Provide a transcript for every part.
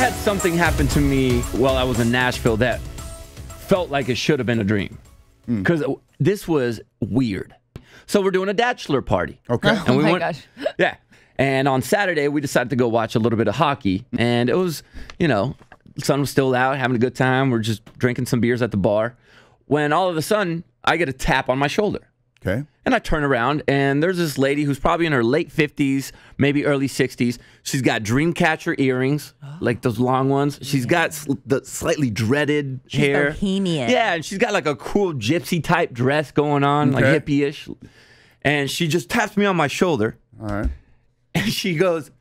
had something happen to me while I was in Nashville that felt like it should have been a dream. Because this was weird. So we're doing a bachelor party. Okay. And Oh my gosh. Yeah. And on Saturday, we decided to go watch a little bit of hockey. And it was, you know, the sun was still out, having a good time. We're just drinking some beers at the bar. When all of a sudden, I get a tap on my shoulder. Okay. And I turn around, and there's this lady who's probably in her late 50s, maybe early 60s. She's got dreamcatcher earrings, like those long ones. She's got the slightly dreaded hair. Bohemian. Yeah, and she's got like a cool gypsy-type dress going on, like hippie-ish. And she just taps me on my shoulder. All right. And she goes,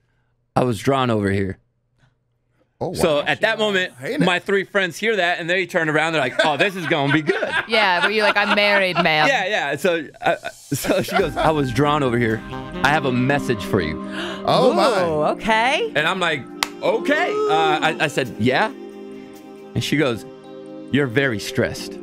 I was drawn over here. Oh, wow. So at that moment, Ain't it? my three friends hear that, and they turn around. They're like, oh, this is going to be good. Yeah, but you're like, I'm married, ma'am. Yeah. So she goes, I was drawn over here. I have a message for you. Oh, Ooh, my. okay. And I'm like, okay. I said, yeah. And she goes, you're very stressed.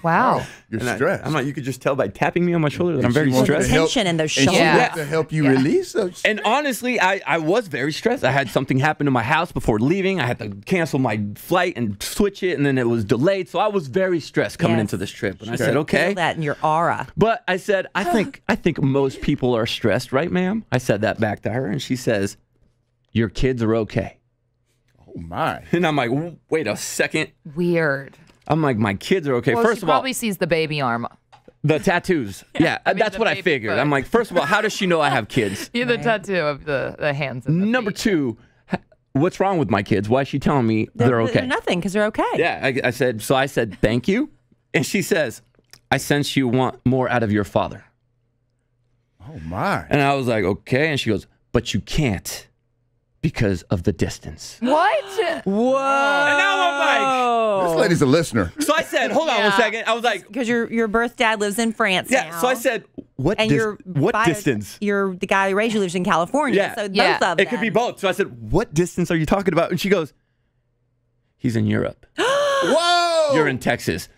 Wow. You're And stressed. I'm like, you could just tell by tapping me on my shoulder that I'm she very wants to stressed. help- Tension in those And she shoulders. Yeah. wants to help you release those. And honestly, I was very stressed. I had something happen to my house before leaving. I had to cancel my flight and switch it, and then it was delayed. So I was very stressed coming Yes. into this trip. And I Okay. said, okay. Feel that in your aura. But I said, I think most people are stressed, right, ma'am? I said that back to her, and she says, your kids are okay. Oh, my. And I'm like, wait a second. Weird. I'm like, my kids are okay. Well, First she of all, probably sees the baby arm. the tattoos. Yeah, I mean, that's the what I baby figured. foot. I'm like, first of all, how does she know I have kids? Yeah, the tattoo of the hands. And the Number feet. two, what's wrong with my kids? Why is she telling me they're okay? Nothing, because they're okay. Yeah, I said, thank you. And she says, I sense you want more out of your father. Oh, my. And I was like, okay. And she goes, but you can't because of the distance. What? Whoa. And now I'm This lady's a listener. like, so I said, hold on one second. I was like, Because your birth dad lives in France yeah. now. So I said, what and you're distance? You're the guy who raised you lives in California. Yeah. So Yeah. both of them. It could be both. So I said, what distance are you talking about? And she goes, he's in Europe. Whoa! You're in Texas.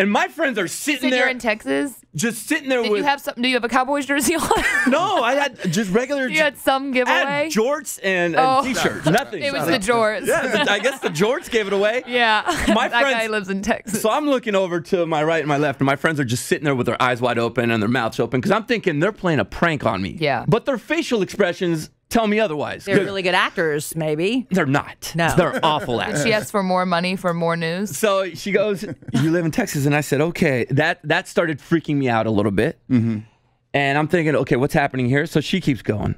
And my friends are sitting So there, you're in Texas? just sitting there Did with. you have some? Do you have a Cowboys jersey on? No, I had just regular. You had some I giveaway? had jorts and Oh. t-shirts. Nothing. It was the jorts. Yeah, I guess the jorts gave it away. Yeah. My that guy friends- lives in Texas. So I'm looking over to my right and my left, and my friends are just sitting there with their eyes wide open and their mouths open because I'm thinking they're playing a prank on me. Yeah. But their facial expressions tell me otherwise. They're really good actors, maybe. They're not. No. They're awful Did actors. she ask for more money for more news? So she goes, you live in Texas? And I said, okay. That started freaking me out a little bit. Mm-hmm. And I'm thinking, okay, what's happening here? So she keeps going.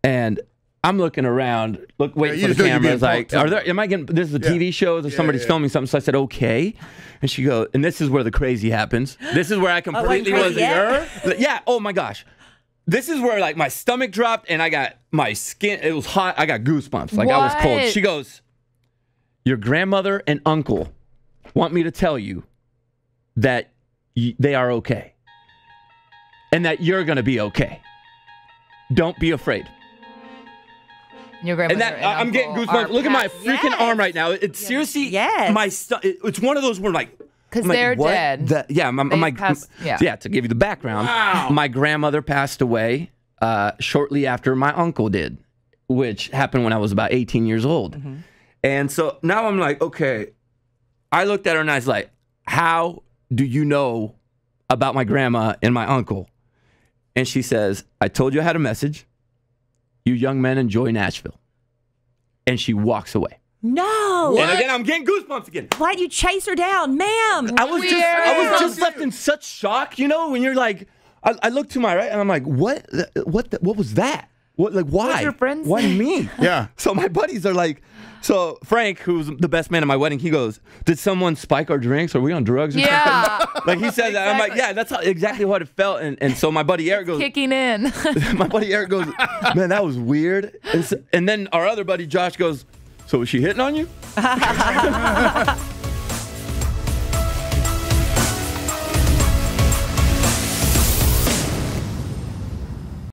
And I'm looking around, waiting you for just the know you're cameras. being Like, punked. am I getting, this is a TV show? There's somebody's filming something. So I said, okay. And she goes, and this is where the crazy happens. This is where I completely crazy, was, yeah. yeah, oh my gosh. This is where like my stomach dropped and I got my skin, it was hot. I got goosebumps. Like I was cold. What? She goes, your grandmother and uncle want me to tell you that they are okay. And that you're going to be okay. Don't be afraid. Your And grandmother that I'm getting uncle are goosebumps. Look at my passed- freaking arm right now. It's seriously, Yes. my it's one of those where like, 'Cause I'm like, they're what? dead. Yeah, They passed- yeah. To give you the background, my grandmother passed away shortly after my uncle did, which happened when I was about 18 years old. Mm-hmm. And so now I'm like, okay, I looked at her and I was like, how do you know about my grandma and my uncle? And she says, I told you I had a message. You young men enjoy Nashville. And she walks away. No. And again, I'm getting goosebumps again. Why'd you chase her down, ma'am? I was just left in such shock, you know, when you're like, I look to my right and I'm like, what was that? What, like, why? What'd your friends Why say? me? Yeah. So my buddies are like, so Frank, who's the best man at my wedding, he goes, did someone spike our drinks? Are we on drugs or Yeah. something? Like he said that. I'm like, yeah, that's exactly what it felt. And so my buddy Eric goes, Kicking in. my buddy Eric goes, man, that was weird. And then our other buddy Josh goes, so was she hitting on you?